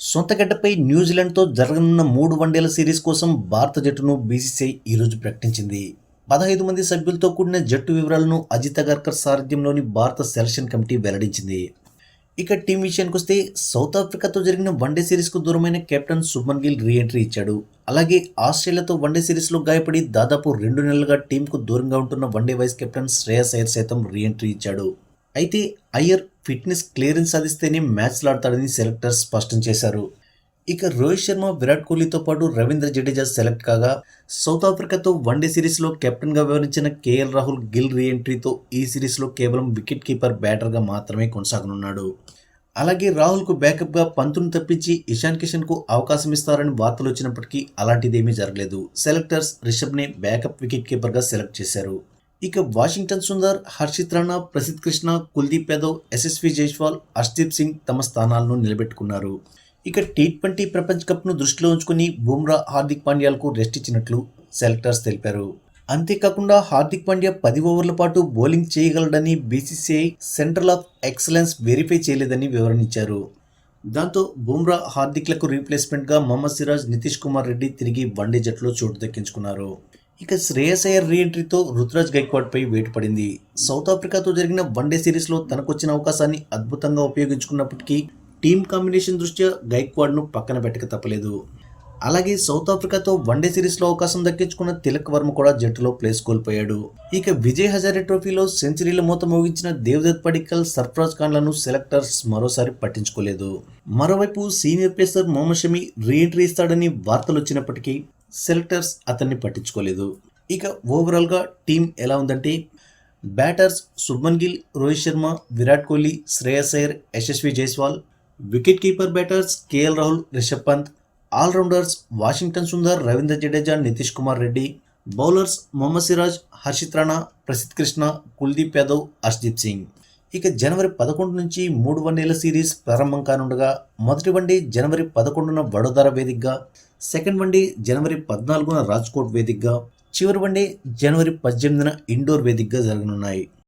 సొంత గడ్డపై న్యూజిలాండ్తో జరగనున్న 3 వన్డేల సిరీస్ కోసం భారత జట్టును బీసీసీఐ ఈరోజు ప్రకటించింది. 15 మంది సభ్యులతో కూడిన జట్టు వివరాలను అజిత్ అగర్కర్ సారథ్యంలోని భారత సెలక్షన్ కమిటీ వెల్లడించింది. ఇక టీం విషయానికొస్తే సౌత్ ఆఫ్రికాతో జరిగిన వన్డే సిరీస్కు దూరమైన కెప్టెన్ శుభ్మన్ గిల్ రీ ఎంట్రీ ఇచ్చాడు. అలాగే ఆస్ట్రేలియాతో వన్డే సిరీస్లో గాయపడి దాదాపు 2 నెలలుగా టీంకు దూరంగా ఉంటున్న one day vice captain Shreyas Iyer సైతం రీ ఎంట్రీ ఇచ్చాడు. అయితే అయ్యర్ ఫిట్నెస్ క్లియరెన్స్ సాధిస్తేనే మ్యాచ్లాడతాడని సెలెక్టర్స్ స్పష్టం చేశారు. ఇక రోహిత్ శర్మ, విరాట్ కోహ్లీతో పాటు రవీంద్ర జడేజా సెలెక్ట్ కాగా, సౌత్ ఆఫ్రికాతో వన్డే సిరీస్లో కెప్టెన్గా వ్యవహరించిన కేఎల్ రాహుల్ గిల్ రీ ఎంట్రీతో ఈ సిరీస్లో కేవలం వికెట్ కీపర్ బ్యాటర్గా మాత్రమే కొనసాగనున్నాడు. అలాగే రాహుల్కు బ్యాకప్గా పంతును తప్పించి ఇషాన్ కిషన్కు అవకాశం ఇస్తారని వార్తలు వచ్చినప్పటికీ అలాంటిదేమీ జరగలేదు. సెలెక్టర్స్ రిషబ్నే బ్యాకప్ వికెట్ కీపర్గా సెలెక్ట్ చేశారు. ఇక వాషింగ్టన్ సుందర్, హర్షిత్ రాణా, ప్రసిద్ధ్ కృష్ణ, కుల్దీప్ యాదవ్, యశస్వి జైస్వాల్, హర్షదీప్ సింగ్ తమ స్థానాలను నిలబెట్టుకున్నారు. ఇక టీ20 ప్రపంచ కప్ను దృష్టిలో ఉంచుకుని బుమ్రా, హార్దిక్ పాండ్యాలకు రెస్ట్ ఇచ్చినట్లు సెలెక్టర్స్ తెలిపారు. అంతేకాకుండా హార్దిక్ పాండ్యా 10 ఓవర్ల పాటు బౌలింగ్ చేయగలడని BCCI centre of excellence verify చేయలేదని వివరణ ఇచ్చారు. దాంతో బుమ్రా, హార్దిక్లకు రీప్లేస్మెంట్గా మహమ్మద్ సిరాజ్, నితీష్ కుమార్ రెడ్డి తిరిగి వన్డే జట్టులో చోటు దక్కించుకున్నారు. ఇక శ్రేయస్ అయ్యర్ రీ ఎంట్రీతో రుతురాజ్ గైక్వాడ్పై వేటు పడింది. సౌత్ ఆఫ్రికాతో జరిగిన వన్డే సిరీస్లో తనకొచ్చిన అవకాశాన్ని అద్భుతంగా ఉపయోగించుకున్నప్పటికీ టీమ్ కాంబినేషన్ దృష్ట్యా గైక్వాడ్ను పక్కన పెట్టక తప్పలేదు. అలాగే సౌత్ ఆఫ్రికాతో వన్డే సిరీస్లో అవకాశం దక్కించుకున్న తిలక్ వర్మ కూడా జట్టులో ప్లేస్ కోల్పోయాడు. ఇక విజయ్ హజారే ట్రోఫీలో సెంచరీల మూత మోగించిన దేవదత్ పడిక్కల్, సర్ఫరాజ్ ఖాన్లను సెలెక్టర్స్ మరోసారి పట్టించుకోలేదు. మరోవైపు senior pacer Mohammed Shami re entry ఇస్తాడని వార్తలు వచ్చినప్పటికీ సెలెక్టర్స్ అతన్ని పట్టించుకోలేదు. ఇక ఓవరాల్గా టీం ఎలా ఉందంటే, batters Shubman Gill, Rohit Sharma, Virat Kohli, Shreyas Iyer, Yashasvi Jaiswal. Wicket keeper batters KL Rahul, Rishabh Pant. All rounders Washington Sundar, Ravindra Jadeja, Nitish Kumar Reddy. Bowlers Mohammed Siraj, Harshit Rana, Prasidh Krishna, Kuldeep Yadav, Harshdeep Singh. ఇక జనవరి 11 నుంచి 3 వన్డేల సిరీస్ ప్రారంభం కానుండగా, మొదటి వన్డే జనవరి 11న వడోదర వేదికగా, సెకండ్ వన్డే జనవరి 14న రాజ్కోట్ వేదికగా, చివరి వన్డే జనవరి 18న ఇండోర్ వేదికగా జరగనున్నాయి.